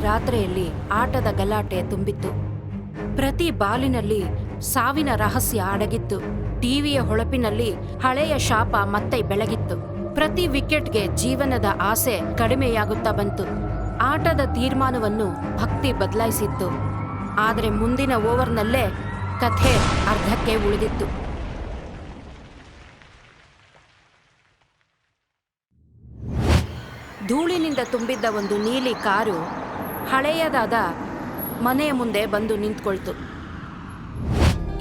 ರಾತ್ರಿಯಲ್ಲಿ ಆಟದ ಗಲಾಟೆ ತುಂಬಿತ್ತು. ಪ್ರತಿ ಬಾಲಿನಲ್ಲಿ ಸಾವಿನ ರಹಸ್ಯ ಅಡಗಿತ್ತು. ಟಿವಿಯ ಹೊಳಪಿನಲ್ಲಿ ಹಳೆಯ ಶಾಪ ಮತ್ತೆ ಬೆಳಗಿತ್ತು. ಪ್ರತಿ ವಿಕೆಟ್ಗೆ ಜೀವನದ ಆಸೆ ಕಡಿಮೆಯಾಗುತ್ತಾ ಬಂತು. ಆಟದ ತೀರ್ಮಾನವನ್ನು ಭಕ್ತಿ ಬದಲಾಯಿಸಿತ್ತು. ಆದರೆ ಮುಂದಿನ ಓವರ್ನಲ್ಲೇ ಕಥೆ ಅರ್ಧಕ್ಕೆ ಉಳಿದಿತ್ತು. ಧೂಳಿನಿಂದ ತುಂಬಿದ್ದ ಒಂದು ನೀಲಿ ಕಾರು ಹಳೆಯದಾದ ಮನೆಯ ಮುಂದೆ ಬಂದು ನಿಂತ್ಕೊಳ್ತು.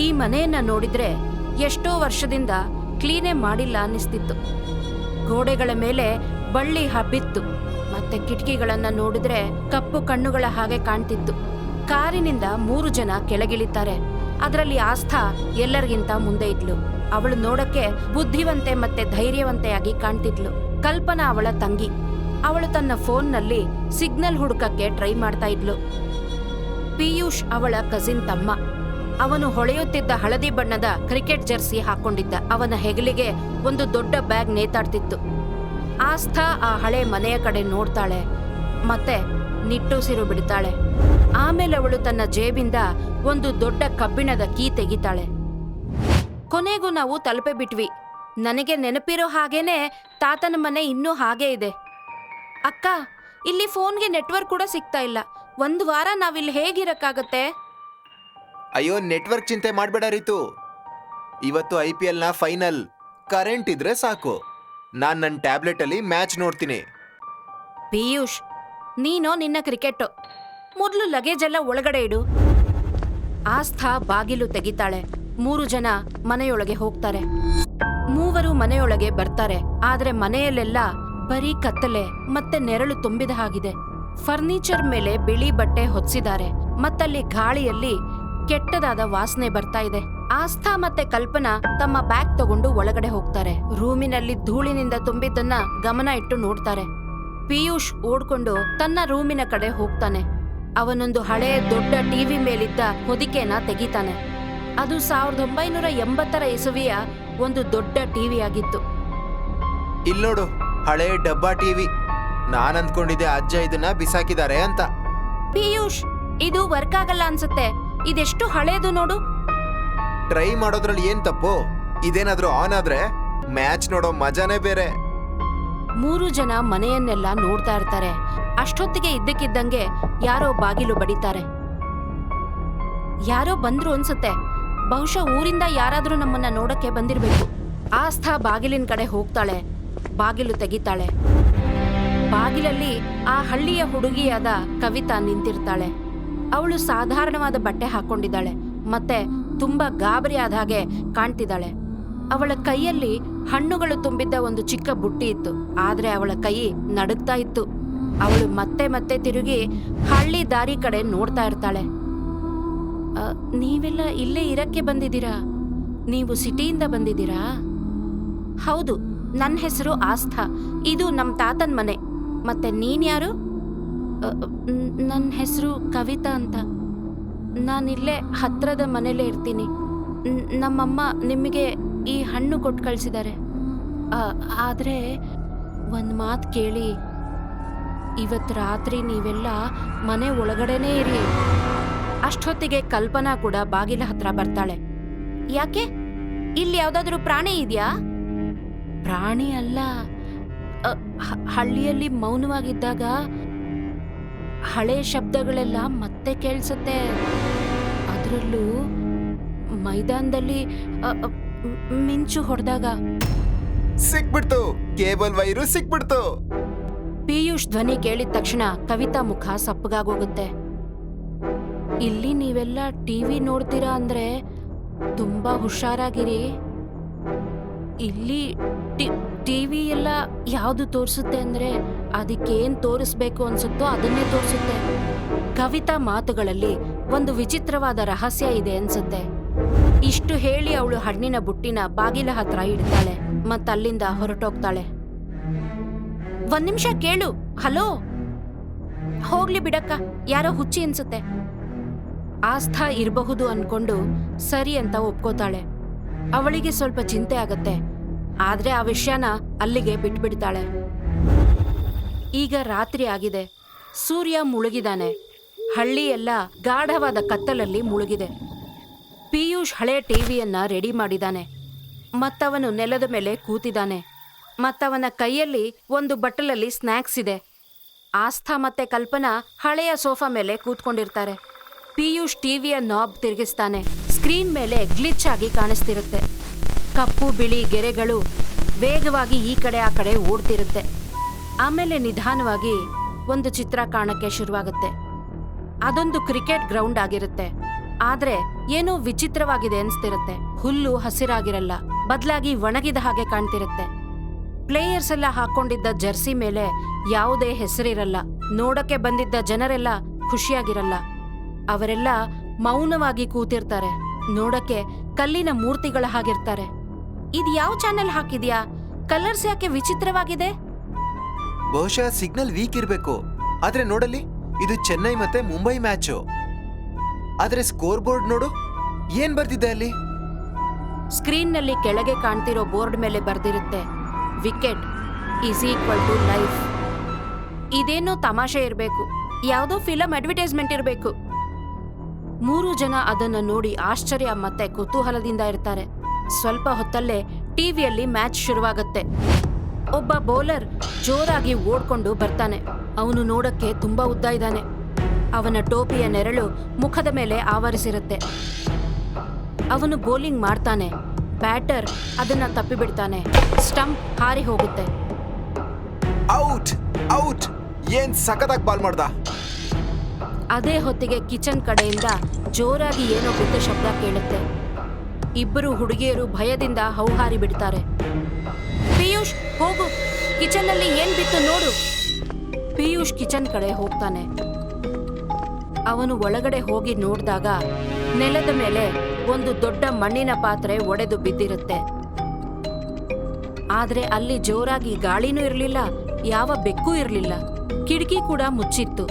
ಈ ಮನೆಯನ್ನ ನೋಡಿದ್ರೆ ಎಷ್ಟೋ ವರ್ಷದಿಂದ ಕ್ಲೀನೇ ಮಾಡಿಲ್ಲ ಅನ್ನಿಸ್ತಿತ್ತು. ಗೋಡೆಗಳ ಮೇಲೆ ಬಳ್ಳಿ ಹಬ್ಬಿತ್ತು. ಮತ್ತೆ ಕಿಟಕಿಗಳನ್ನ ನೋಡಿದ್ರೆ ಕಪ್ಪು ಕಣ್ಣುಗಳ ಹಾಗೆ ಕಾಣ್ತಿತ್ತು. ಕಾರಿನಿಂದ 3 ಜನ ಕೆಳಗಿಳಿತಾರೆ. ಅದರಲ್ಲಿ ಆಸ್ಥಾ ಎಲ್ಲರಿಗಿಂತ ಮುಂದೆ ಇದ್ಲು. ಅವಳು ನೋಡಕ್ಕೆ ಬುದ್ಧಿವಂತೆ ಮತ್ತೆ ಧೈರ್ಯವಂತೆಯಾಗಿ ಕಾಣ್ತಿದ್ಲು. ಕಲ್ಪನಾ ಅವಳ ತಂಗಿ. ಅವಳು ತನ್ನ ಫೋನ್ನಲ್ಲಿ ಸಿಗ್ನಲ್ ಹುಡುಕಕ್ಕೆ ಟ್ರೈ ಮಾಡ್ತಾ ಇದ್ಲು. ಪಿಯೂಷ್ ಅವಳ ಕಸಿನ್ ತಮ್ಮ. ಅವನು ಹೊಳೆಯುತ್ತಿದ್ದ ಹಳದಿ ಬಣ್ಣದ ಕ್ರಿಕೆಟ್ ಜರ್ಸಿ ಹಾಕೊಂಡಿದ್ದ. ಅವನ ಹೆಗಲಿಗೆ ಒಂದು ದೊಡ್ಡ ಬ್ಯಾಗ್ ನೇತಾಡ್ತಿತ್ತು. ಆಸ್ಥಾ ಆ ಹಳೆ ಮನೆಯ ಕಡೆ ನೋಡ್ತಾಳೆ, ಮತ್ತೆ ನಿಟ್ಟುಸಿರು ಬಿಡ್ತಾಳೆ. ಆಮೇಲೆ ಅವಳು ತನ್ನ ಜೇಬಿಂದ ಒಂದು ದೊಡ್ಡ ಕಬ್ಬಿಣದ ಕೀ ತೆಗಿತಾಳೆ. ಕೊನೆಗೂ ನಾವು ತಲುಪೆ ಬಿಟ್ವಿ. ನನಗೆ ನೆನಪಿರೋ ಹಾಗೇನೆ ತಾತನ ಮನೆ ಇನ್ನೂ ಹಾಗೇ ಇದೆ. ಅಕ್ಕ, ಇಲ್ಲಿ ಫೋನ್ಗೆ ನೆಟ್ವರ್ಕ್ ಕೂಡ ಸಿಗ್ತಾ ಇಲ್ಲ. 1 ವಾರ ನಾವಿಲ್ಲಿ ಹೇಗಿರಕ್ಕಾಗತ್ತೆ? ಅಯ್ಯೋ, ನೆಟ್ವರ್ಕ್ ಚಿಂತೆ ಮಾಡ್ಬೇಡ ರೀತು. ಇವತ್ತು IPL ನ ಫೈನಲ್. ಕರೆಂಟ್ ಇದ್ರೆ ಸಾಕು. ನಾನ್ ನನ್ನ ಟ್ಯಾಬ್ಲೆಟ್ ಅಲ್ಲಿ ಮ್ಯಾಚ್ ನೋಡ್ತೀನಿ. ಪಿಯೂಷ್, ನೀನೋ ನಿನ್ನ ಕ್ರಿಕೆಟ್. ಮೊದಲು ಲಗೇಜ್ ಎಲ್ಲ ಒಳಗಡೆ ಇಡು. ಆಸ್ಥಾ ಬಾಗಿಲು ತೆಗಿತಾಳೆ. 3 ಜನ ಮನೆಯೊಳಗೆ ಹೋಗ್ತಾರೆ. 3 ಮನೆಯೊಳಗೆ ಬರ್ತಾರೆ. ಆದ್ರೆ ಮನೆಯಲ್ಲೆಲ್ಲ ಬರೀ ಕತ್ತಲೆ ಮತ್ತೆ ನೆರಳು ತುಂಬಿದ ಹಾಗಿದೆ. ಫರ್ನಿಚರ್ ಮೇಲೆ ಬಿಳಿ ಬಟ್ಟೆ ಹೊಚ್ಚಿದ್ದಾರೆ. ಮತ್ತಲ್ಲಿ ಗಾಳಿಯಲ್ಲಿ ಕೆಟ್ಟದಾದ ವಾಸನೆ ಬರ್ತಾ ಇದೆ. ಆಸ್ಥಾ ಮತ್ತೆ ಕಲ್ಪನಾ ತಮ್ಮ ಬ್ಯಾಗ್ ತಗೊಂಡು ಒಳಗಡೆ ಹೋಗ್ತಾರೆ. ರೂಮಿನಲ್ಲಿ ಧೂಳಿನಿಂದ ತುಂಬಿದ್ದನ್ನ ಗಮನ ಇಟ್ಟು ನೋಡ್ತಾರೆ. ಪಿಯೂಷ್ ಓಡ್ಕೊಂಡು ತನ್ನ ರೂಮಿನ ಕಡೆ ಹೋಗ್ತಾನೆ. ಅವನೊಂದು ಹಳೆಯ ದೊಡ್ಡ ಟಿವಿ ಮೇಲಿದ್ದ ಹೊದಿಕೆನ ತೆಗಿತಾನೆ. ಅದು 1980ರ ಇಸವಿಯ ಒಂದು ದೊಡ್ಡ ಟಿವಿ ಆಗಿತ್ತು. ಇಲ್ಲೋಡು, ಹಳೆ ಡಬ್ಬಾ ಟಿವಿ. ನಾನ್ ಅಂದ್ಕೊಂಡಿದ್ದೆ ಅಜ್ಜ ಇದನ್ನ ಬಿಸಾಕಿದ್ದಾರೆ ಅಂತ. ಪಿಯೂಷ್, ಇದು ವರ್ಕ್ ಆಗಲ್ಲ ಅನ್ಸುತ್ತೆ. ಇದೆಷ್ಟು ಹಳೇದು ನೋಡು. ಟ್ರೈ ಮಾಡೋದ್ರಲ್ಲಿ ಏನ್ ತಪ್ಪು? ಇದೇನಾದ್ರೂ ಆನ್ ಆದ್ರೆ ಮ್ಯಾಚ್ ನೋಡೋ ಮಜಾನೇ ಬೇರೆ. 3 ಜನ ಮನೆಯನ್ನೆಲ್ಲ ನೋಡ್ತಾ ಇರ್ತಾರೆ. ಅಷ್ಟೊತ್ತಿಗೆ ಇದ್ದಕ್ಕಿದ್ದಂಗೆ ಯಾರೋ ಬಾಗಿಲು ಬಡಿತಾರೆ. ಯಾರೋ ಬಂದ್ರು ಅನ್ಸುತ್ತೆ. ಬಹುಶಃ ಊರಿಂದ ಯಾರಾದ್ರೂ ನಮ್ಮನ್ನ ನೋಡಕ್ಕೆ ಬಂದಿರ್ಬೇಕು. ಆಸ್ಥಾ ಬಾಗಿಲಿನ ಕಡೆ ಹೋಗ್ತಾಳೆ. ಬಾಗಿಲು ತೆಗಿತಾಳೆ. ಬಾಗಿಲಲ್ಲಿ ಆ ಹಳ್ಳಿಯ ಹುಡುಗಿಯಾದ ಕವಿತಾ ನಿಂತಿರ್ತಾಳೆ. ಅವಳು ಸಾಧಾರಣವಾದ ಬಟ್ಟೆ ಹಾಕೊಂಡಿದ್ದಾಳೆ ಮತ್ತೆ ತುಂಬಾ ಗಾಬರಿ ಆದ ಹಾಗೆ ಕಾಣ್ತಿದ್ದಾಳೆ. ಅವಳ ಕೈಯಲ್ಲಿ ಹಣ್ಣುಗಳು ತುಂಬಿದ್ದ ಒಂದು ಚಿಕ್ಕ ಬುಟ್ಟಿ ಇತ್ತು. ಆದ್ರೆ ಅವಳ ಕೈ ನಡುಗ್ತಾ ಇತ್ತು. ಅವಳು ಮತ್ತೆ ಮತ್ತೆ ತಿರುಗಿ ಹಳ್ಳಿ ದಾರಿ ಕಡೆ ನೋಡ್ತಾ ಇರ್ತಾಳೆ. ನೀವೆಲ್ಲ ಇಲ್ಲೇ ಇರಕ್ಕೆ ಬಂದಿದ್ದೀರಾ? ನೀವು ಸಿಟಿಯಿಂದ ಬಂದಿದ್ದೀರಾ? ಹೌದು, ನನ್ನ ಹೆಸರು ಆಸ್ಥಾ. ಇದು ನಮ್ಮ ತಾತನ ಮನೆ. ಮತ್ತೆ ನೀನ್ಯಾರು? ನನ್ನ ಹೆಸರು ಕವಿತಾ ಅಂತ. ನಾನಿಲ್ಲೇ ಹತ್ರದ ಮನೇಲೇ ಇರ್ತೀನಿ. ನಮ್ಮಮ್ಮ ನಿಮಗೆ ಈ ಹಣ್ಣು ಕೊಟ್ಟು ಕಳಿಸಿದ್ದಾರೆ. ಆದರೆ ಒಂದು ಮಾತು ಕೇಳಿ, ಇವತ್ತು ರಾತ್ರಿ ನೀವೆಲ್ಲ ಮನೆ ಒಳಗಡೆನೇ ಇರಿ. ಅಷ್ಟೊತ್ತಿಗೆ ಕಲ್ಪನಾ ಕೂಡ ಬಾಗಿಲ ಹತ್ರ ಬರ್ತಾಳೆ. ಯಾಕೆ? ಇಲ್ಲಿ ಯಾವ್ದಾದ್ರೂ ಪ್ರಾಣಿ ಇದೆಯಾ? ಪ್ರಾಣಿ ಅಲ್ಲ. ಹಳ್ಳಿಯಲ್ಲಿ ಮೌನವಾಗಿದ್ದಾಗ ಹಳೆ ಶಬ್ದಗಳೆಲ್ಲ ಮತ್ತೆ ಕೇಳಿಸುತ್ತೆ. ಅದರಲ್ಲೂ ಮೈದಾನದಲ್ಲಿ ಮಿಂಚು ಹೊಡೆದಾಗ. ಸಿಕ್ಬಿಡ್ತು, ಕೇಬಲ್ ವೈರು ಸಿಕ್ಬಿಡ್ತು. ಪಿಯೂಷ್ ಧ್ವನಿ ಕೇಳಿದ ತಕ್ಷಣ ಕವಿತಾ ಮುಖ ಸಪ್ಪಗಾಗೋಗುತ್ತೆ. ಇಲ್ಲಿ ನೀವೆಲ್ಲ ಟಿವಿ ನೋಡ್ತೀರಾ ಅಂದ್ರೆ ತುಂಬಾ ಹುಷಾರಾಗಿರಿ. ಇಲ್ಲಿ ಟಿವಿ ಎಲ್ಲ ಯಾವುದು ತೋರಿಸುತ್ತೆ ಅಂದ್ರೆ ಅದಕ್ಕೇನ್ ತೋರಿಸ್ಬೇಕು ಅನ್ಸುತ್ತೋ ಅದನ್ನೇ ತೋರಿಸುತ್ತೆ. ಕವಿತಾ ಮಾತುಗಳಲ್ಲಿ ಒಂದು ವಿಚಿತ್ರವಾದ ರಹಸ್ಯ ಇದೆ ಅನ್ಸುತ್ತೆ. ಇಷ್ಟು ಹೇಳಿ ಅವಳು ಹಣ್ಣಿನ ಬುಟ್ಟಿನ ಬಾಗಿಲ ಹತ್ರ ಇಡ್ತಾಳೆ ಮತ್ತಲ್ಲಿಂದ ಹೊರಟೋಗ್ತಾಳೆ. 1 ನಿಮಿಷ ಕೇಳು. ಹಲೋ. ಹೋಗ್ಲಿ ಬಿಡಕ್ಕ, ಯಾರೋ ಹುಚ್ಚಿ ಅನ್ಸುತ್ತೆ. ಆಸ್ಥಾ ಇರಬಹುದು ಅನ್ಕೊಂಡು ಸರಿ ಅಂತ ಒಪ್ಕೋತಾಳೆ. ಅವಳಿಗೆ ಸ್ವಲ್ಪ ಚಿಂತೆ ಆಗತ್ತೆ. ಆದ್ರೆ ಆ ವಿಷಯನ ಅಲ್ಲಿಗೆ ಬಿಟ್ಬಿಡ್ತಾಳೆ. ಈಗ ರಾತ್ರಿ ಆಗಿದೆ. ಸೂರ್ಯ ಮುಳುಗಿದಾನೆ. ಹಳ್ಳಿ ಎಲ್ಲ ಗಾಢವಾದ ಕತ್ತಲಲ್ಲಿ ಮುಳುಗಿದೆ. ಪಿಯೂಷ್ ಹಳೆ ಟಿವಿಯನ್ನ ರೆಡಿ ಮಾಡಿದಾನೆ. ಮತ್ತವನು ನೆಲದ ಮೇಲೆ ಕೂತಿದ್ದಾನೆ. ಮತ್ತವನ ಕೈಯಲ್ಲಿ ಒಂದು ಬಟ್ಟಲಲ್ಲಿ ಸ್ನ್ಯಾಕ್ಸ್ ಇದೆ. ಆಸ್ಥಾ ಮತ್ತೆ ಕಲ್ಪನಾ ಹಳೆಯ ಸೋಫಾ ಮೇಲೆ ಕೂತ್ಕೊಂಡಿರ್ತಾರೆ. ಪಿಯೂಷ್ ಟಿವಿಯ ನಾಬ್ ತಿರುಗಿಸ್ತಾನೆ. ಸ್ಕ್ರೀನ್ ಮೇಲೆ ಗ್ಲಿಚ್ ಆಗಿ ಕಾಣಿಸ್ತಿರುತ್ತೆ. ಕಪ್ಪು ಬಿಳಿ ಗೆರೆಗಳು ವೇಗವಾಗಿ ಈ ಕಡೆ ಆ ಕಡೆ ಓಡ್ತಿರುತ್ತೆ. ಆಮೇಲೆ ನಿಧಾನವಾಗಿ ಒಂದು ಚಿತ್ರ ಕಾಣಕ್ಕೆ ಶುರುವಾಗುತ್ತೆ. ಅದೊಂದು ಕ್ರಿಕೆಟ್ ಗ್ರೌಂಡ್ ಆಗಿರುತ್ತೆ. ಆದ್ರೆ ಏನೋ ವಿಚಿತ್ರವಾಗಿದೆ ಅನ್ಸ್ತಿರುತ್ತೆ. ಹುಲ್ಲು ಹಸಿರಾಗಿರಲ್ಲ, ಬದಲಾಗಿ ಒಣಗಿದ ಹಾಗೆ ಕಾಣ್ತಿರುತ್ತೆ. ಪ್ಲೇಯರ್ಸ್ ಎಲ್ಲ ಹಾಕೊಂಡಿದ್ದ ಜರ್ಸಿ ಮೇಲೆ ಯಾವುದೇ ಹೆಸರಿರಲ್ಲ. ನೋಡಕ್ಕೆ ಬಂದಿದ್ದ ಜನರೆಲ್ಲ ಖುಷಿಯಾಗಿರಲ್ಲ. ಅವರೆಲ್ಲ ಮೌನವಾಗಿ ಕೂತಿರ್ತಾರೆ. ನೋಡಕ್ಕೆ ಕಲ್ಲಿನ ಮೂರ್ತಿಗಳ ಹಾಗಿರ್ತಾರೆ. ಇದ್ ಯಾವ ಚಾನೆಲ್ ಹಾಕಿದ್ಯಾ? ಕಲರ್ಸ್ ಯಾಕೆ ವಿಚಿತ್ರವಾಗಿದೆ? ಬಹುಶಃ ಸಿಗ್ನಲ್ ವೀಕ್ ಇರ್ಬೇಕು. ಆದ್ರೆ ನೋಡಲಿ, ಇದು ಚೆನ್ನೈ ಮತ್ತೆ ಮುಂಬೈ ಮ್ಯಾಚು. ಆದ್ರೆ ಸ್ಕೋರ್ ಬೋರ್ಡ್ ನೋಡು, ಏನ್ ಬರ್ದಿದೆ ಅಲ್ಲಿ? ಸ್ಕ್ರೀನ್ನಲ್ಲಿ ಕೆಳಗೆ ಕಾಣ್ತಿರೋ ಬೋರ್ಡ್ ಮೇಲೆ ಬರ್ದಿರುತ್ತೆ, wicket is equal to life. ಇದೇನೋ ತಮಾಷೆ ಇರಬೇಕು, ಯಾವುದೋ ಫಿಲಂ ಅಡ್ವರ್ಟೈಸ್ಮೆಂಟ್ ಇರಬೇಕು. 3 ಜನ ಅದನ್ನು ನೋಡಿ ಆಶ್ಚರ್ಯ ಮತ್ತೆ ಕುತೂಹಲದಿಂದ ಇರ್ತಾರೆ. ಸ್ವಲ್ಪ ಹೊತ್ತಲ್ಲೇ ಟಿವಿಯಲ್ಲಿ ಮ್ಯಾಚ್ ಶುರುವಾಗುತ್ತೆ. ಒಬ್ಬ ಬೌಲರ್ ಜೋರಾಗಿ ಓಡ್ಕೊಂಡು ಬರ್ತಾನೆ. ಅವನು ನೋಡಕ್ಕೆ ತುಂಬಾ ಉದ್ದ ಇದ್ದಾನೆ. ಅವನ ಟೋಪಿಯ ನೆರಳು ಮುಖದ ಮೇಲೆ ಆವರಿಸಿರುತ್ತೆ. ಅವನು ಬೌಲಿಂಗ್ ಮಾಡ್ತಾನೆ. ಬ್ಯಾಟರ್ ಅದನ್ನ ತಪ್ಪಿಬಿಡ್ತಾನೆ. ಸ್ಟಂಪ್ ಹಾರಿ ಹೋಗುತ್ತೆ. Out out! ಏನ್ ಸಖತ್ತಾಗಿ ಬಾಲ್ ಮಾಡ್ದ. ಅದೇ ಹೊತ್ತಿಗೆ ಕಿಚನ್ ಕಡೆಯಿಂದ ಜೋರಾಗಿ ಏನೋ ಬಿದ್ದ ಶಬ್ದ ಕೇಳುತ್ತೆ. ಇಬ್ಬರು ಹುಡುಗಿಯರು ಭಯದಿಂದ ಹೌಹಾರಿ ಬಿಡ್ತಾರೆ. ಪಿಯೂಷ್, ಹೋಗು, ಕಿಚನ್ ಅಲ್ಲಿ ಏನ್ ಬಿತ್ತು ನೋಡು. ಪಿಯೂಷ್ ಕಿಚನ್ ಕಡೆ ಹೋಗ್ತಾನೆ. ಅವನು ಒಳಗಡೆ ಹೋಗಿ ನೋಡಿದಾಗ ನೆಲದ ಮೇಲೆ ಒಂದು ದೊಡ್ಡ ಮಣ್ಣಿನ ಪಾತ್ರೆ ಒಡೆದು ಬಿದ್ದಿರುತ್ತೆ. ಆದ್ರೆ ಅಲ್ಲಿ ಜೋರಾಗಿ ಗಾಳಿನೂ ಇರಲಿಲ್ಲ, ಯಾವ ಬೆಕ್ಕೂ ಇರಲಿಲ್ಲ. ಕಿಟಕಿ ಕೂಡ ಮುಚ್ಚಿತ್ತು.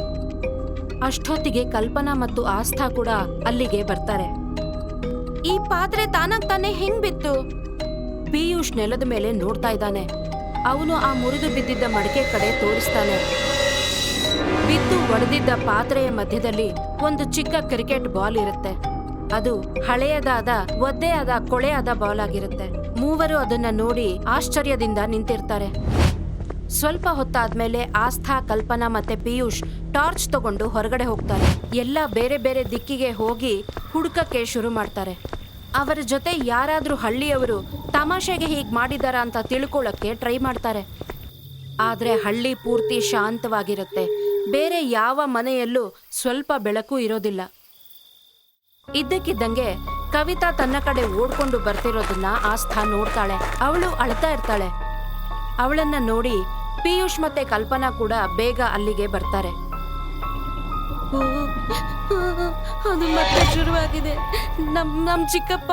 ಅಷ್ಟೊತ್ತಿಗೆ ಕಲ್ಪನಾ ಮತ್ತು ಆಸ್ಥಾ ಕೂಡ ಅಲ್ಲಿಗೆ ಬರ್ತಾರೆ. ಈ ಪಾತ್ರೆ ತಾನಾಗ್ ತಾನೇ ಹೆಂಗ್ ಬಿತ್ತು? ಪಿಯೂಷ್ ನೆಲದ ಮೇಲೆ ನೋಡ್ತಾ ಇದ್ದಾನೆ. ಅವನು ಆ ಮುರಿದು ಬಿದ್ದಿದ್ದ ಮಡಿಕೆ ಕಡೆ ತೋರಿಸ್ತಾನೆ. ಬಿದ್ದು ಒಡೆದಿದ್ದ ಪಾತ್ರೆಯ ಮಧ್ಯದಲ್ಲಿ ಒಂದು ಚಿಕ್ಕ ಕ್ರಿಕೆಟ್ ಬಾಲ್ ಇರುತ್ತೆ. ಅದು ಹಳೆಯದಾದ ಒದ್ದೆಯಾದ ಕೊಳೆಯಾದ ಬಾಲ್ ಆಗಿರುತ್ತೆ. ಮೂವರು ಅದನ್ನ ನೋಡಿ ಆಶ್ಚರ್ಯದಿಂದ ನಿಂತಿರ್ತಾರೆ. ಸ್ವಲ್ಪ ಹೊತ್ತಾದ್ಮೇಲೆ ಆಸ್ಥಾ, ಕಲ್ಪನಾ ಮತ್ತೆ ಪಿಯೂಷ್ ಟಾರ್ಚ್ ತಗೊಂಡು ಹೊರಗಡೆ ಹೋಗ್ತಾರೆ. ಎಲ್ಲ ಬೇರೆ ಬೇರೆ ದಿಕ್ಕಿಗೆ ಹೋಗಿ ಹುಡುಕಕ್ಕೆ ಶುರು ಮಾಡ್ತಾರೆ. ಅವರ ಜೊತೆ ಯಾರಾದ್ರೂ ಹಳ್ಳಿಯವರು ತಮಾಷೆಗೆ ಹೀಗ್ ಮಾಡಿದಾರ ಅಂತ ತಿಳ್ಕೊಳ್ಳಕ್ಕೆ ಟ್ರೈ ಮಾಡ್ತಾರೆ. ಆದ್ರೆ ಹಳ್ಳಿ ಪೂರ್ತಿ ಶಾಂತವಾಗಿರುತ್ತೆ. ಬೇರೆ ಯಾವ ಮನೆಯಲ್ಲೂ ಸ್ವಲ್ಪ ಬೆಳಕು ಇರೋದಿಲ್ಲ. ಇದ್ದಕ್ಕಿದ್ದಂಗೆ ಕವಿತಾ ತನ್ನ ಕಡೆ ಓಡ್ಕೊಂಡು ಬರ್ತಿರೋದನ್ನ ಆಸ್ಥಾ ನೋಡ್ತಾಳೆ. ಅವಳು ಅಳ್ತಾ ಇರ್ತಾಳೆ. ಅವಳನ್ನ ನೋಡಿ ಪಿಯೂಷ್ ಮತ್ತೆ ಕಲ್ಪನಾ ಕೂಡ ಬೇಗ ಅಲ್ಲಿಗೆ ಬರ್ತಾರೆ. ಅದು ಮತ್ತೆ ಶುರುವಾಗಿದೆ. ನಮ್ ಚಿಕ್ಕಪ್ಪ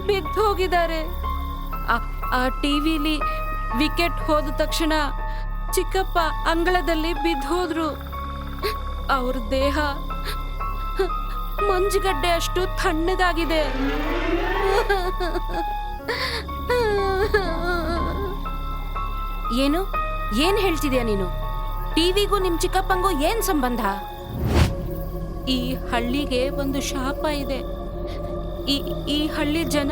ಬಿದ್ದು ಹೋಗಿದ್ದಾರೆ. ಆ ಟಿವಿಲಿ ವಿಕೆಟ್ ಹೋದ ತಕ್ಷಣ ಚಿಕ್ಕಪ್ಪ ಅಂಗಳದಲ್ಲಿ ಬಿದ್ದು ಹೋದ್ರು. ಅವ್ರ ದೇಹ ಮಂಜುಗಡ್ಡೆ ಅಷ್ಟು ತಣ್ಣಗಾಗಿದೆ. ಏನು ಏನ್ ಹೇಳ್ತಿದ್ಯಾ ನೀನು? ಟಿವಿಗೂ ನಿಮ್ ಚಿಕ್ಕಪ್ಪಂಗೂ ಏನ್ ಸಂಬಂಧ? ಈ ಹಳ್ಳಿಗೆ ಒಂದು ಶಾಪ ಇದೆ. ಈ ಹಳ್ಳಿ ಜನ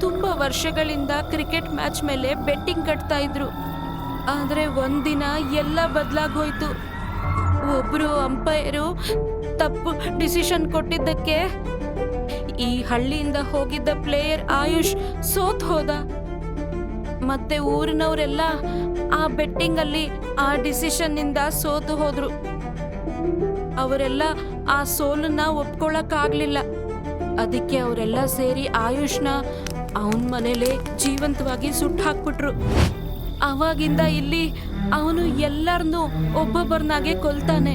ತುಂಬಾ ವರ್ಷಗಳಿಂದ ಕ್ರಿಕೆಟ್ ಮ್ಯಾಚ್ ಮೇಲೆ ಬೆಟ್ಟಿಂಗ್ ಕಟ್ತಾ ಇದ್ರು. ಆದ್ರೆ ಒಂದಿನ ಎಲ್ಲ ಬದಲಾಗೋಯ್ತು. ಒಬ್ರು ಅಂಪೈರು ತಪ್ಪು ಡಿಸಿಷನ್ ಕೊಟ್ಟಿದ್ದಕ್ಕೆ ಈ ಹಳ್ಳಿಯಿಂದ ಹೋಗಿದ್ದ ಪ್ಲೇಯರ್ ಆಯುಷ್ ಸೋತ್ ಹೋದ. ಮತ್ತೆ ಊರಿನವರೆಲ್ಲ ಆ ಬೆಟ್ಟಿಂಗ್ ಅಲ್ಲಿ ಆ ಡಿಸಿಷನ್ ನಿಂದ ಸೋತು ಹೋದ್ರು. ಅವರೆಲ್ಲ ಆ ಸೋಲನ್ನ ಒಪ್ಕೊಳ್ಳಕ್ಕಾಗ್ಲಿಲ್ಲ. ಅದಕ್ಕೆ ಅವರೆಲ್ಲ ಸೇರಿ ಆಯುಷ್ನ ಅವನ್ ಮನೇಲೆ ಜೀವಂತವಾಗಿ ಸುಟ್ಟು ಹಾಕ್ಬಿಟ್ರು. ಅವಾಗಿಂದ ಇಲ್ಲಿ ಅವನು ಎಲ್ಲರನ್ನೂ ಒಬ್ಬೊಬ್ಬರನ್ನಾಗೆ ಕೊಲ್ತಾನೆ.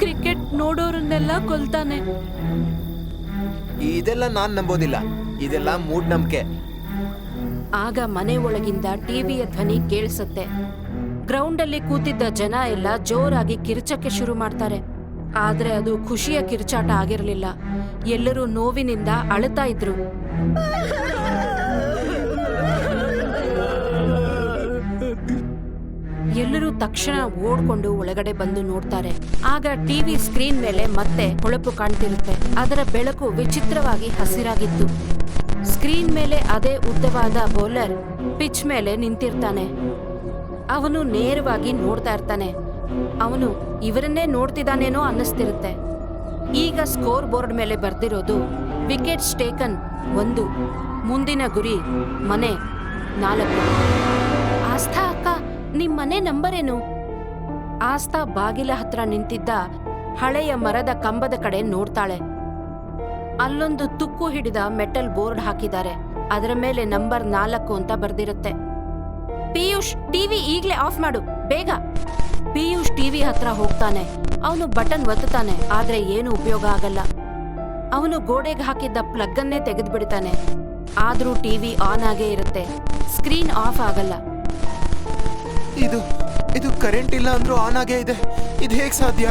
ಕ್ರಿಕೆಟ್ ನೋಡೋರನ್ನೆಲ್ಲ ಕೊಲ್ತಾನೆ. ಇದೆಲ್ಲ ನಾನ್ ನಂಬೋದಿಲ್ಲ. ಇದೆಲ್ಲ ಮೂಢನಂಬಿಕೆ. ಆಗ ಮನೆ ಒಳಗಿಂದ ಟಿವಿಯ ಧ್ವನಿ ಕೇಳಿಸುತ್ತೆ. ಗ್ರೌಂಡ್ ಅಲ್ಲಿ ಕೂತಿದ್ದ ಜನ ಎಲ್ಲ ಜೋರಾಗಿ ಕಿರ್ಚಕ್ಕೆ ಶುರು ಮಾಡ್ತಾರೆ. ಆದ್ರೆ ಅದು ಖುಷಿಯ ಕಿರ್ಚಾಟ ಆಗಿರಲಿಲ್ಲ. ಎಲ್ಲರೂ ನೋವಿನಿಂದ ಅಳುತ್ತಾ ಇದ್ರು. ಎಲ್ಲರೂ ತಕ್ಷಣ ಓಡ್ಕೊಂಡು ಒಳಗಡೆ ಬಂದು ನೋಡ್ತಾರೆ. ಆಗ ಟಿವಿ ಸ್ಕ್ರೀನ್ ಮೇಲೆ ಮತ್ತೆ ಹೊಳಪು ಕಾಣ್ತಿರುತ್ತೆ. ಅದರ ಬೆಳಕು ವಿಚಿತ್ರವಾಗಿ ಹಸಿರಾಗಿತ್ತು. ಸ್ಕ್ರೀನ್ ಮೇಲೆ ಅದೇ ಉದ್ದವಾದ ಬೌಲರ್ ಪಿಚ್ ಮೇಲೆ ನಿಂತಿರ್ತಾನೆ. ಅವನು ನೇರವಾಗಿ ನೋಡ್ತಾ ಇರ್ತಾನೆ. ಅವನು ಇವರನ್ನೇ ನೋಡ್ತಿದ್ದಾನೇನೋ ಅನ್ನಿಸ್ತಿರುತ್ತೆ. ಈಗ ಸ್ಕೋರ್ ಬೋರ್ಡ್ ಮೇಲೆ ಬರ್ದಿರೋದು ವಿಕೆಟ್ಸ್ ಟೇಕನ್ 1, ಮುಂದಿನ ಗುರಿ ಮನೆ 4. ಆಸ್ಥಾ ಅಕ್ಕ, ನಿಮ್ ಮನೆ ನಂಬರ್ ಏನು? ಆಸ್ಥಾ ಬಾಗಿಲ ಹತ್ರ ನಿಂತಿದ್ದ ಹಳೆಯ ಮರದ ಕಂಬದ ಕಡೆ ನೋಡ್ತಾಳೆ. ಅಲ್ಲೊಂದು ತುಕ್ಕು ಹಿಡಿದ ಮೆಟಲ್ ಬೋರ್ಡ್ ಹಾಕಿದ್ದಾರೆ. ಅದರ ಮೇಲೆ ನಂಬರ್ 4 ಅಂತ ಬರ್ದಿರುತ್ತೆ. ಪಿಯೂಷ್, ಟಿವಿ ಈಗ್ಲೇ ಆಫ್ ಮಾಡು, ಬೇಗ. ಪಿಯೂಷ್ ಟಿವಿ ಹತ್ರ ಹೋಗ್ತಾನೆ. ಅವನು ಬಟನ್ ಒತ್ತುತ್ತಾನೆ, ಆದ್ರೆ ಏನು ಉಪಯೋಗ ಆಗಲ್ಲ. ಅವನು ಗೋಡೆಗೆ ಹಾಕಿದ್ದ ಪ್ಲಗ್ ಅನ್ನೇ ತೆಗೆದು ಬಿಡ್ತಾನೆ. ಆದ್ರೂ ಟಿವಿ ಆನ್ ಆಗೇ ಇರುತ್ತೆ, ಸ್ಕ್ರೀನ್ ಆಫ್ ಆಗಲ್ಲ. ಇದು ಕರೆಂಟ್ ಇಲ್ಲ ಅಂದ್ರೂ ಆನ್ ಆಗೇ ಇದೆ, ಇದು ಹೇಗ್ ಸಾಧ್ಯ?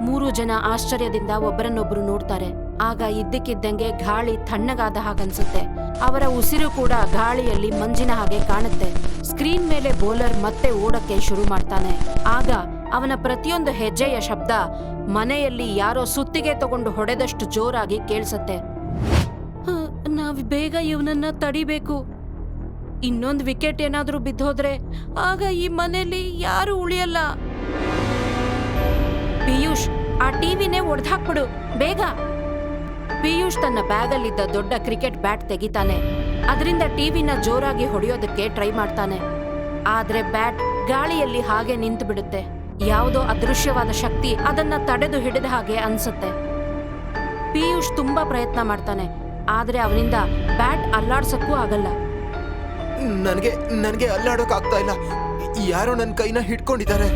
3 ಜನ ಆಶ್ಚರ್ಯದಿಂದ ಒಬ್ಬರನ್ನೊಬ್ರು ನೋಡ್ತಾರೆ. ಆಗ ಇದ್ದಕ್ಕಿದ್ದಂಗೆ ಗಾಳಿ ತಣ್ಣಗಾದ ಹಾಗನ್ಸುತ್ತೆ. ಅವರ ಉಸಿರು ಕೂಡ ಗಾಳಿಯಲ್ಲಿ ಮಂಜಿನ ಹಾಗೆ ಕಾಣುತ್ತೆ. ಸ್ಕ್ರೀನ್ ಮೇಲೆ ಬೌಲರ್ ಮತ್ತೆ ಓಡಕ್ಕೆ ಶುರು ಮಾಡ್ತಾನೆ. ಆಗ ಅವನ ಪ್ರತಿಯೊಂದು ಹೆಜ್ಜೆಯ ಶಬ್ದ ಮನೆಯಲ್ಲಿ ಯಾರೋ ಸುತ್ತಿಗೆ ತಗೊಂಡು ಹೊಡೆದಷ್ಟು ಜೋರಾಗಿ ಕೇಳಿಸತ್ತೆ. ನಾವ್ ಬೇಗ ಇವನನ್ನ ತಡಿಬೇಕು. ಇನ್ನೊಂದು ವಿಕೆಟ್ ಏನಾದ್ರೂ ಬಿದ್ದೋದ್ರೆ ಆಗ ಈ ಮನೆಯಲ್ಲಿ ಯಾರು ಉಳಿಯಲ್ಲ. ಪಿಯೂಷ್, ಆ ಟಿವಿನೇ ಒಡೆದಾಕ್ಬಿಡು, ಬೇಗ. ಪಿಯೂಷ್ ತನ್ನ ಬ್ಯಾಗಲ್ಲಿದ್ದ ದೊಡ್ಡ ಕ್ರಿಕೆಟ್ ಬ್ಯಾಟ್ ತೆಗಿತಾನೆ. ಅದರಿಂದ ಟಿವಿನ ಜೋರಾಗಿ ಹೊಡೆಯೋದಕ್ಕೆ ಟ್ರೈ ಮಾಡ್ತಾನೆ. ಆದ್ರೆ ಬ್ಯಾಟ್ ಗಾಳಿಯಲ್ಲಿ ಹಾಗೆ ನಿಂತು ಬಿಡುತ್ತೆ. ಯಾವುದೋ ಅದೃಶ್ಯವಾದ ಶಕ್ತಿ ಅದನ್ನ ತಡೆದು ಹಿಡಿದ ಹಾಗೆ ಅನ್ಸುತ್ತೆ. ಪಿಯೂಷ್ ತುಂಬಾ ಪ್ರಯತ್ನ ಮಾಡ್ತಾನೆ, ಆದ್ರೆ ಅವನಿಂದ ಬ್ಯಾಟ್ ಅಲ್ಲಾಡ್ಸಕ್ಕೂ ಆಗಲ್ಲ. ನನಗೆ ಅಲ್ಲಾಡೋಕ್ ಆಗ್ತಾ ಇಲ್ಲ, ಯಾರೋ ನನ್ನ ಕೈನ ಹಿಡ್ಕೊಂಡಿದ್ದಾರೆ.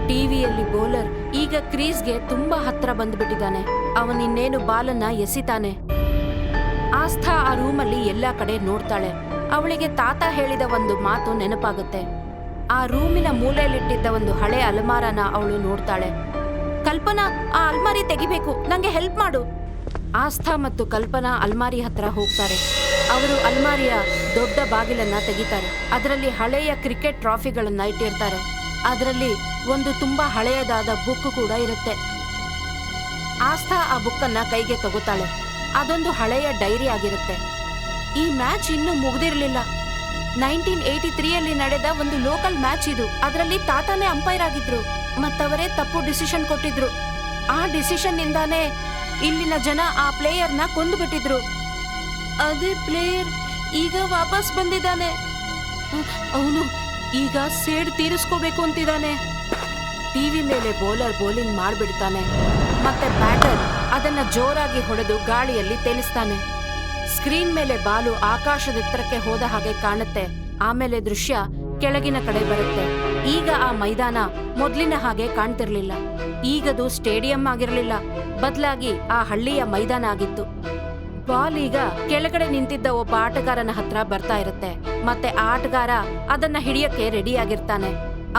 ಟಿವಿಯಲ್ಲಿ ಬೌಲರ್ ಈಗ ಕ್ರೀಸ್ಗೆ ತುಂಬಾ ಹತ್ರ ಬಂದ್ಬಿಟ್ಟಿದ್ದಾನೆ. ಅವನಿನ್ನೇನು ಬಾಲನ್ನ ಎಸಿತಾನೆ. ಆಸ್ಥಾ ಆ ರೂಮಲ್ಲಿ ಎಲ್ಲಾ ಕಡೆ ನೋಡ್ತಾಳೆ. ಅವಳಿಗೆ ತಾತ ಹೇಳಿದ ಒಂದು ಮಾತು ನೆನಪಾಗುತ್ತೆ. ಆ ರೂಮಿನ ಮೂಲೆಯಲ್ಲಿಟ್ಟಿದ್ದ ಒಂದು ಹಳೆ ಅಲ್ಮಾರನ ಅವಳು ನೋಡ್ತಾಳೆ. ಕಲ್ಪನಾ, ಆ ಅಲ್ಮಾರಿ ತೆಗಿಬೇಕು, ನಂಗೆ ಹೆಲ್ಪ್ ಮಾಡು. ಆಸ್ಥಾ ಮತ್ತು ಕಲ್ಪನಾ ಅಲ್ಮಾರಿ ಹತ್ರ ಹೋಗ್ತಾರೆ. ಅವರು ಅಲ್ಮಾರಿಯ ದೊಡ್ಡ ಬಾಗಿಲನ್ನ ತೆಗಿತಾರೆ. ಅದರಲ್ಲಿ ಹಳೆಯ ಕ್ರಿಕೆಟ್ ಟ್ರಾಫಿಗಳನ್ನ ಇಟ್ಟಿರ್ತಾರೆ. ಅದರಲ್ಲಿ ಒಂದು ತುಂಬಾ ಹಳೆಯದಾದ ಬುಕ್ ಕೂಡ ಇರುತ್ತೆ. ಆಸ್ಥಾ ಆ ಬುಕ್ಕನ್ನ ಕೈಗೆ ತಗೋತಾಳೆ. ಅದೊಂದು ಹಳೆಯ ಡೈರಿ ಆಗಿರುತ್ತೆ. ಈ ಮ್ಯಾಚ್ ಇನ್ನೂ ಮುಗ್ದಿರ್ಲಿಲ್ಲ. 1983 ನಡೆದ ಒಂದು ಲೋಕಲ್ ಮ್ಯಾಚ್ ಇದು. ಅದರಲ್ಲಿ ತಾತನೇ ಅಂಪೈರ್ ಆಗಿದ್ರು, ಮತ್ತವರೇ ತಪ್ಪು ಡಿಸಿಷನ್ ಕೊಟ್ಟಿದ್ರು. ಆ ಡಿಸಿಷನ್ ನಿಂದಾನೇ ಇಲ್ಲಿನ ಜನ ಆ ಪ್ಲೇಯರ್ನ ಕೊಂದು ಬಿಟ್ಟಿದ್ರು. ಅದೇ ಪ್ಲೇಯರ್ ಈಗ ವಾಪಸ್ ಬಂದಿದ್ದಾನೆ. ಅವನು ಈಗ ಸೇಡ್ ತೀರಿಸ್ಕೋಬೇಕು ಅಂತಿದ್ದಾನೆ. ಟಿವಿ ಮೇಲೆ ಬೌಲರ್ ಬೌಲಿಂಗ್ ಮಾಡ್ಬಿಡ್ತಾನೆ. ಮತ್ತೆ ಬ್ಯಾಟರ್ ಅದನ್ನ ಜೋರಾಗಿ ಹೊಡೆದು ಗಾಳಿಯಲ್ಲಿ ತೇಲಿಸ್ತಾನೆ. ಸ್ಕ್ರೀನ್ ಮೇಲೆ ಬಾಲು ಆಕಾಶದೆತ್ತರಕ್ಕೆ ಹೋದ ಹಾಗೆ ಕಾಣುತ್ತೆ. ಆಮೇಲೆ ದೃಶ್ಯ ಕೆಳಗಿನ ಕಡೆ ಬರುತ್ತೆ. ಈಗ ಆ ಮೈದಾನ ಮೊದ್ಲಿನ ಹಾಗೆ ಕಾಣ್ತಿರ್ಲಿಲ್ಲ. ಈಗದು ಸ್ಟೇಡಿಯಂ ಆಗಿರ್ಲಿಲ್ಲ, ಬದಲಾಗಿ ಆ ಹಳ್ಳಿಯ ಮೈದಾನ ಆಗಿತ್ತು. ಬಾಲ್ ಈಗ ಕೆಳಗಡೆ ನಿಂತಿದ್ದ ಒಬ್ಬ ಆಟಗಾರನ ಹತ್ರ ಬರ್ತಾ ಇರುತ್ತೆ. ಮತ್ತೆ ಆ ಆಟಗಾರ ಅದನ್ನ ಹಿಡಿಯಕ್ಕೆ ರೆಡಿ ಆಗಿರ್ತಾನೆ.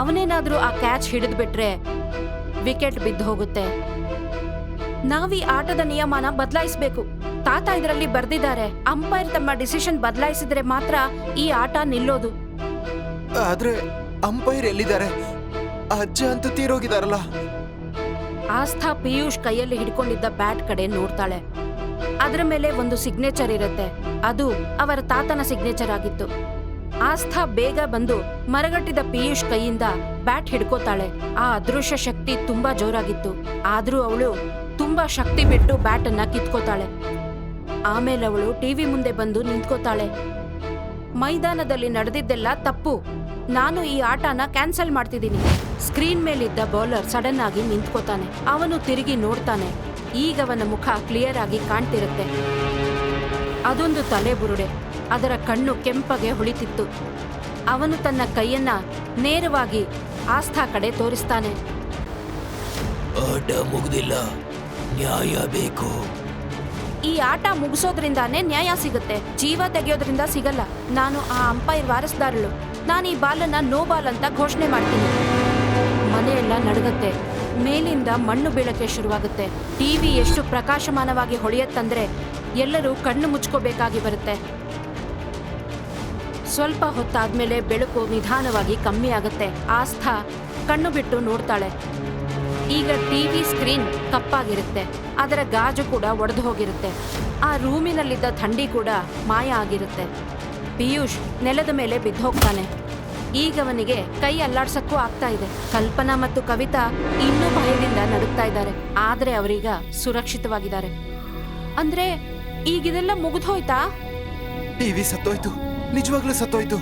ಅವನೇನಾದ್ರೂ ಆ ಕ್ಯಾಚ್ ಹಿಡಿದ್ಬಿಟ್ರೆ ವಿಕೆಟ್ ಬಿದ್ದು ಹೋಗುತ್ತೆ. ನಾವೀ ಆಟದ ನಿಯಮನ ಬದಲಾಯಿಸಬೇಕು. ತಾತ ಇದರಲ್ಲಿ ಬರ್ದಿದ್ದಾರೆ, ಅಂಪೈರ್ ತಮ್ಮ ಡಿಸಿಷನ್ ಬದಲಾಯಿಸಿದ್ರೆ ಮಾತ್ರ ಈ ಆಟ ನಿಲ್ಲೋದು. ಆದ್ರೆ ಅಂಪೈರ್ ಎಲ್ಲಿದ್ದಾರೆ? ಅಜ್ಜ ಅಂತೂ ತೀರೋಗಿದಾರಲ್ಲ. ಆಸ್ಥಾ ಪಿಯೂಷ್ ಕೈಯಲ್ಲಿ ಹಿಡ್ಕೊಂಡಿದ್ದ ಬ್ಯಾಟ್ ಕಡೆ ನೋಡ್ತಾಳೆ. ಅದರ ಮೇಲೆ ಒಂದು ಸಿಗ್ನೇಚರ್ ಇರುತ್ತೆ. ಅದು ಅವರ ತಾತನ ಸಿಗ್ನೇಚರ್ ಆಗಿತ್ತು. ಆಸ್ಥಾ ಬೇಗ ಬಂದು ಮರಗಟ್ಟಿದ ಪಿಯೂಷ್ ಕೈಯಿಂದ ಬ್ಯಾಟ್ ಹಿಡ್ಕೋತಾಳೆ. ಆ ಅದೃಶ್ಯ ಶಕ್ತಿ ತುಂಬಾ ಜೋರಾಗಿತ್ತು. ಆದ್ರೂ ಅವಳು ತುಂಬಾ ಶಕ್ತಿ ಬಿಟ್ಟು ಬ್ಯಾಟ್ ಅನ್ನ ಕಿತ್ಕೋತಾಳೆ. ಆಮೇಲೆ ಅವಳು ಟಿವಿ ಮುಂದೆ ಬಂದು ನಿಂತ್ಕೋತಾಳೆ. ಮೈದಾನದಲ್ಲಿ ನಡೆದಿದ್ದೆಲ್ಲ ತಪ್ಪು. ನಾನು ಈ ಆಟನ ಕ್ಯಾನ್ಸಲ್ ಮಾಡ್ತಿದ್ದೀನಿ. ಸ್ಕ್ರೀನ್ ಮೇಲಿದ್ದ ಬೌಲರ್ ಸಡನ್ ಆಗಿ ನಿಂತ್ಕೋತಾನೆ. ಅವನು ತಿರುಗಿ ನೋಡ್ತಾನೆ. ಈಗ ಅವನ ಮುಖ ಕ್ಲಿಯರ್ ಆಗಿ ಕಾಣ್ತಿರುತ್ತೆ. ಅದೊಂದು ತಲೆಬುರುಡೆ. ಅದರ ಕಣ್ಣು ಕೆಂಪಗೆ ಹೊಳಿತಿತ್ತು. ಅವನು ತನ್ನ ಕೈಯನ್ನ ನೇರವಾಗಿ ಆಸ್ಥಾ ಕಡೆ ತೋರಿಸ್ತಾನೆ. ಆಟ ಮುಗ್ದಿಲ್ಲ, ನ್ಯಾಯ ಬೇಕು. ಈ ಆಟ ಮುಗಿಸೋದ್ರಿಂದಾನೇ ನ್ಯಾಯ ಸಿಗುತ್ತೆ, ಜೀವ ತೆಗೆಯೋದ್ರಿಂದ ಸಿಗಲ್ಲ. ನಾನು ಆ ಅಂಪೈರ್ ವಾರಸ್ದಾರಳು. ನಾನು ಈ ಬಾಲನ್ನ ನೋ ಬಾಲ್ ಅಂತ ಘೋಷಣೆ ಮಾಡ್ತೀನಿ. ಮನೆಯೆಲ್ಲ ನಡುಗತ್ತೆ. ಮೇಲಿಂದ ಮಣ್ಣು ಬೀಳಕ್ಕೆ ಶುರುವಾಗುತ್ತೆ. ಟಿವಿ ಎಷ್ಟು ಪ್ರಕಾಶಮಾನವಾಗಿ ಹೊಳೆಯತ್ತಂದ್ರೆ ಎಲ್ಲರೂ ಕಣ್ಣು ಮುಚ್ಕೋಬೇಕಾಗಿ ಬರುತ್ತೆ. ಸ್ವಲ್ಪ ಹೊತ್ತಾದ್ಮೇಲೆ ಬೆಳಕು ನಿಧಾನವಾಗಿ ಕಮ್ಮಿ ಆಗುತ್ತೆ. ಆಸ್ಥಾ ಕಣ್ಣು ಬಿಟ್ಟು ನೋಡ್ತಾಳೆ. ಈಗ ಟಿವಿ ಸ್ಕ್ರೀನ್ ಕಪ್ಪಾಗಿರುತ್ತೆ. ಅದರ ಗಾಜು ಕೂಡ ಒಡೆದು ಹೋಗಿರುತ್ತೆ. ಆ ರೂಮಿನಲ್ಲಿದ್ದ ಥಂಡಿ ಕೂಡ ಮಾಯ ಆಗಿರುತ್ತೆ. ಪಿಯೂಷ್ ನೆಲದ ಮೇಲೆ ಬಿದ್ದೋಗ್ತಾನೆ. ಈಗ ಅವನಿಗೆ ಕೈ ಅಲ್ಲಾಡ್ಸಕ್ಕೂ ಆಗ್ತಾ ಇದೆ. ಕಲ್ಪನಾ ಮತ್ತು ಕವಿತಾ ಇನ್ನೂ ಭಯದಿಂದ ನಡುಗ್ತಾ ಇದ್ದಾರೆ. ಆದ್ರೆ ಅವರೀಗ ಸುರಕ್ಷಿತವಾಗಿದ್ದಾರೆ. ಅಂದ್ರೆ ಈಗಿದೆಲ್ಲ ಮುಗಿದೋಯ್ತಾ? ಟಿವಿ ಸತ್ತೋಯ್ತು, ನಿಜವಾಗ್ಲೂ ಸತ್ತೋಯ್ತು.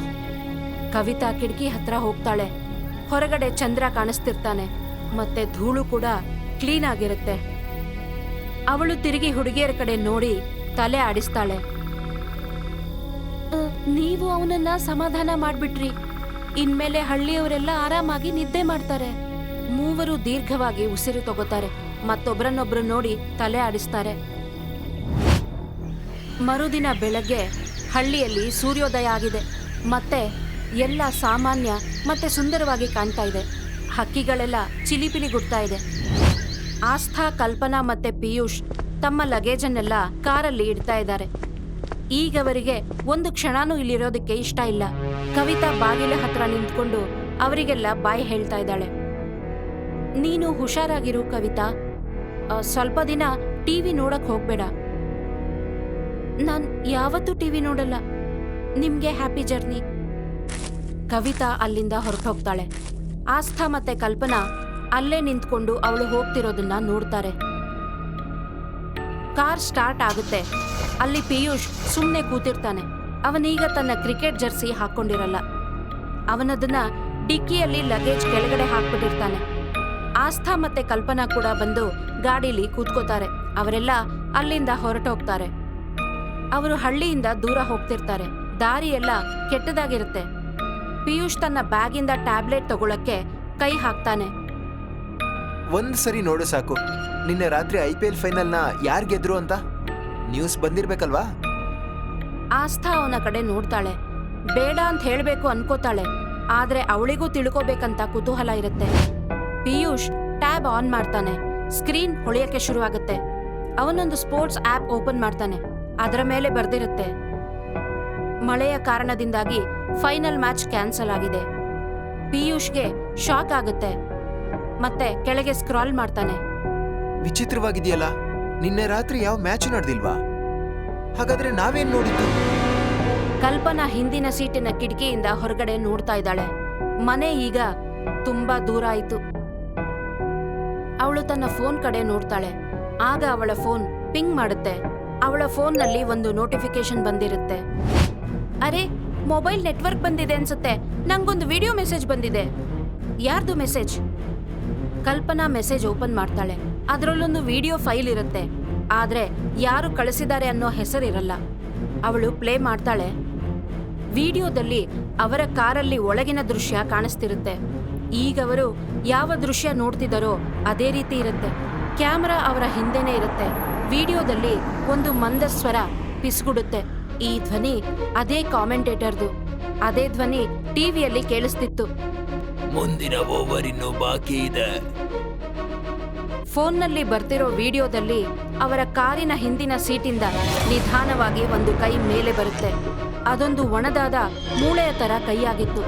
ಕವಿತಾ ಕಿಟಕಿ ಹತ್ರ ಹೋಗ್ತಾಳೆ. ಹೊರಗಡೆ ಚಂದ್ರ ಕಾಣಿಸ್ತಿರ್ತಾನೆ. ಮತ್ತೆ ಧೂಳು ಕೂಡ ಕ್ಲೀನ್ ಆಗಿರುತ್ತೆ. ಅವಳು ತಿರುಗಿ ಹುಡುಗಿಯರ ಕಡೆ ನೋಡಿ ತಲೆ ಆಡಿಸ್ತಾಳೆ. ನೀವು ಅವನನ್ನ ಸಮಾಧಾನ ಮಾಡ್ಬಿಟ್ರಿ. ಇನ್ಮೇಲೆ ಹಳ್ಳಿಯವರೆಲ್ಲ ಆರಾಮಾಗಿ ನಿದ್ದೆ ಮಾಡ್ತಾರೆ. ಮೂವರು ದೀರ್ಘವಾಗಿ ಉಸಿರು ತಗೋತಾರೆ. ಮತ್ತೊಬ್ಬರನ್ನೊಬ್ರು ನೋಡಿ ತಲೆ ಆಡಿಸ್ತಾರೆ. ಮರುದಿನ ಬೆಳಗ್ಗೆ ಹಳ್ಳಿಯಲ್ಲಿ ಸೂರ್ಯೋದಯ ಆಗಿದೆ. ಮತ್ತೆ ಎಲ್ಲ ಸಾಮಾನ್ಯ ಮತ್ತೆ ಸುಂದರವಾಗಿ ಕಾಣ್ತಾ ಇದೆ. ಹಕ್ಕಿಗಳೆಲ್ಲ ಚಿಲಿಪಿಲಿಗುಡ್ತಾ ಇದೆ. ಆಸ್ಥಾ, ಕಲ್ಪನಾ ಮತ್ತೆ ಪಿಯೂಷ್ ತಮ್ಮ ಲಗೇಜನ್ನೆಲ್ಲ ಕಾರಲ್ಲಿ ಇಡ್ತಾ ಇದ್ದಾರೆ. ಈಗವರಿಗೆ ಒಂದು ಕ್ಷಣನೂ ಇಲ್ಲಿರೋದಕ್ಕೆ ಇಷ್ಟ ಇಲ್ಲ. ಕವಿತಾ ಬಾಗಿಲ ಹತ್ರ ನಿಂತ್ಕೊಂಡು ಅವರಿಗೆಲ್ಲ ಬಾಯ್ ಹೇಳ್ತಾ ಇದ್ದಾಳೆ. ನೀನು ಹುಷಾರಾಗಿರು ಕವಿತಾ. ಸ್ವಲ್ಪ ದಿನ ಟಿವಿ ನೋಡಕ್ ಹೋಗ್ಬೇಡ. ನಾನ್ ಯಾವತ್ತೂ ಟಿವಿ ನೋಡಲ್ಲ. ನಿಮ್ಗೆ ಹ್ಯಾಪಿ ಜರ್ನಿ. ಕವಿತಾ ಅಲ್ಲಿಂದ ಹೊರಟೋಗ್ತಾಳೆ. ಆಸ್ಥಾ ಮತ್ತೆ ಕಲ್ಪನಾ ಅಲ್ಲೇ ನಿಂತ್ಕೊಂಡು ಅವಳು ಹೋಗ್ತಿರೋದನ್ನ ನೋಡ್ತಾರೆ. ಕಾರ್ ಸ್ಟಾರ್ಟ್ ಆಗುತ್ತೆ. ಅಲ್ಲಿ ಪಿಯೂಷ್ ಸುಮ್ಮನೆ ಕೂತಿರ್ತಾನೆ. ಅವನೀಗ ತನ್ನ ಕ್ರಿಕೆಟ್ ಜರ್ಸಿ ಹಾಕೊಂಡಿರಲ್ಲ. ಅವನದನ್ನ ಡಿಕ್ಕಿಯಲ್ಲಿ ಲಗೇಜ್ ಕೆಳಗಡೆ ಹಾಕ್ಬಿಟ್ಟಿರ್ತಾನೆ. ಆಸ್ಥಾ ಮತ್ತೆ ಕಲ್ಪನಾ ಕೂಡ ಬಂದು ಗಾಡಿಲಿ ಕೂತ್ಕೋತಾರೆ. ಅವರೆಲ್ಲ ಅಲ್ಲಿಂದ ಹೊರಟೋಗ್ತಾರೆ. ಅವರು ಹಳ್ಳಿಯಿಂದ ದೂರ ಹೋಗ್ತಿರ್ತಾರೆ. ದಾರಿಯೆಲ್ಲ ಕೆಟ್ಟದಾಗಿರುತ್ತೆ. ಪಿಯೂಷ್ ತನ್ನ ಬ್ಯಾಗಿಂದ ಟ್ಯಾಬ್ಲೆಟ್ ತಗೊಳಕ್ಕೆ ಕೈ ಹಾಕ್ತಾನೆ. ಒಂದ್ ಸರಿ ನೋಡು ಸಾಕು. ನಿನ್ನೆ ರಾತ್ರಿ IPL ಫೈನಲ್ನ ಯಾರ್ ಗೆದ್ರು ಅಂತ ನ್ಯೂಸ್ ಬಂದಿರ್ಬೇಕಲ್ವಾ? ಆಸ್ಥಾ ಅವನ ಕಡೆ ನೋಡ್ತಾಳೆ. ಬೇಡ ಅಂತ ಹೇಳ್ಬೇಕು ಅನ್ಕೋತಾಳೆ. ಆದ್ರೆ ಅವಳಿಗೂ ತಿಳ್ಕೋಬೇಕಂತ ಕುತೂಹಲ ಇರುತ್ತೆ. ಪಿಯೂಷ್ ಟ್ಯಾಬ್ ಆನ್ ಮಾಡ್ತಾನೆ. ಸ್ಕ್ರೀನ್ ಹೊಳೆಯಕ್ಕೆ ಶುರುವಾಗುತ್ತೆ. ಅವನೊಂದು ಸ್ಪೋರ್ಟ್ಸ್ ಆಪ್ ಓಪನ್ ಮಾಡ್ತಾನೆ. ಅದರ ಮೇಲೆ ಬರ್ದಿರುತ್ತೆ, ಮಳೆಯ ಕಾರಣದಿಂದಾಗಿ ಫೈನಲ್ ಮ್ಯಾಚ್ ಕ್ಯಾನ್ಸಲ್ ಆಗಿದೆ. ಪಿಯೂಷ್ಗೆ ಶಾಕ್ ಆಗುತ್ತೆ. ಮತ್ತೆ ಕೆಳಗೆ ಸ್ಕ್ರಾಲ್ ಮಾಡ್ತಾನೆ. ವಿಚಿತ್ರವಾಗಿದೆಯಲ್ಲ, ನಿನ್ನೆ ರಾತ್ರಿ ಯಾವ ಮ್ಯಾಚ್ ನಡೆದಿಲ್ವಾ? ಹಾಗಾದ್ರೆ ನಾವೇನ್ ನೋಡಿದ್ದು? ಕಲ್ಪನಾ ಹಿಂದಿನ ಸೀಟಿನ ಕಿಟಕಿಯಿಂದ ಹೊರಗಡೆ ನೋಡ್ತಾ ಇದ್ದಾಳೆ. ಮನೆ ಈಗ ತುಂಬಾ ದೂರ ಆಯ್ತು. ಅವಳು ತನ್ನ ಫೋನ್ ಕಡೆ ನೋಡ್ತಾಳೆ. ಆಗ ಅವಳ ಫೋನ್ ಪಿಂಗ್ ಮಾಡುತ್ತೆ. ಅವಳ ಫೋನ್ನಲ್ಲಿ ಒಂದು ನೋಟಿಫಿಕೇಶನ್ ಬಂದಿರುತ್ತೆ. ಅರೆ, ಮೊಬೈಲ್ ನೆಟ್ವರ್ಕ್ ಬಂದಿದೆ ಅನ್ಸುತ್ತೆ. ನಂಗೊಂದು ವಿಡಿಯೋ ಮೆಸೇಜ್ ಬಂದಿದೆ. ಯಾರ್ದು ಮೆಸೇಜ್? ಕಲ್ಪನಾ ಮೆಸೇಜ್ ಓಪನ್ ಮಾಡ್ತಾಳೆ. ಅದರಲ್ಲೊಂದು ವಿಡಿಯೋ ಫೈಲ್ ಇರುತ್ತೆ. ಆದ್ರೆ ಯಾರು ಕಳಿಸಿದ್ದಾರೆ ಅನ್ನೋ ಹೆಸರಿರಲ್ಲ. ಅವಳು ಪ್ಲೇ ಮಾಡ್ತಾಳೆ. ವಿಡಿಯೋದಲ್ಲಿ ಅವರ ಕಾರಲ್ಲಿ ಒಳಗಿನ ದೃಶ್ಯ ಕಾಣಿಸ್ತಿರುತ್ತೆ. ಈಗವರು ಯಾವ ದೃಶ್ಯ ನೋಡ್ತಿದ್ದಾರೋ ಅದೇ ರೀತಿ ಇರುತ್ತೆ. ಕ್ಯಾಮರಾ ಅವರ ಹಿಂದೆನೇ ಇರುತ್ತೆ. ವಿಡಿಯೋದಲ್ಲಿ ಒಂದು ಮಂದಸ್ವರ ಪಿಸ್ಗುಡುತ್ತೆ. ಈ ಧ್ವನಿ ಅದೇ ಕಾಮೆಂಟೇಟರ್ದು. ಅದೇ ಧ್ವನಿ ಟಿವಿಯಲ್ಲಿ ಕೇಳಿಸ್ತಿತ್ತು. ಮುಂದಿನ ಓವರ್ ಇನ್ನೂ ಬಾಕಿ ಇದೆ. ಫೋನ್ನಲ್ಲಿ ಬರ್ತಿರೋ ವಿಡಿಯೋದಲ್ಲಿ ಅವರ ಕಾರಿನ ಹಿಂದಿನ ಸೀಟಿಂದ ನಿಧಾನವಾಗಿ ಒಂದು ಕೈ ಮೇಲೆ ಬರುತ್ತೆ. ಅದೊಂದು ಒಣದಾದ ಮೂಳೆಯ ತರ ಕೈಯಾಗಿತ್ತು.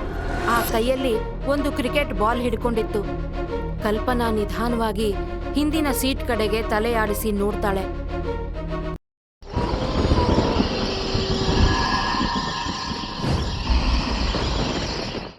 ಆ ಕೈಯಲ್ಲಿ ಒಂದು ಕ್ರಿಕೆಟ್ ಬಾಲ್ ಹಿಡ್ಕೊಂಡಿತ್ತು. ಕಲ್ಪನಾ ನಿಧಾನವಾಗಿ ಹಿಂದಿನ ಸೀಟ್ ಕಡೆಗೆ ತಲೆಯಾಡಿಸಿ ನೋಡ್ತಾಳೆ.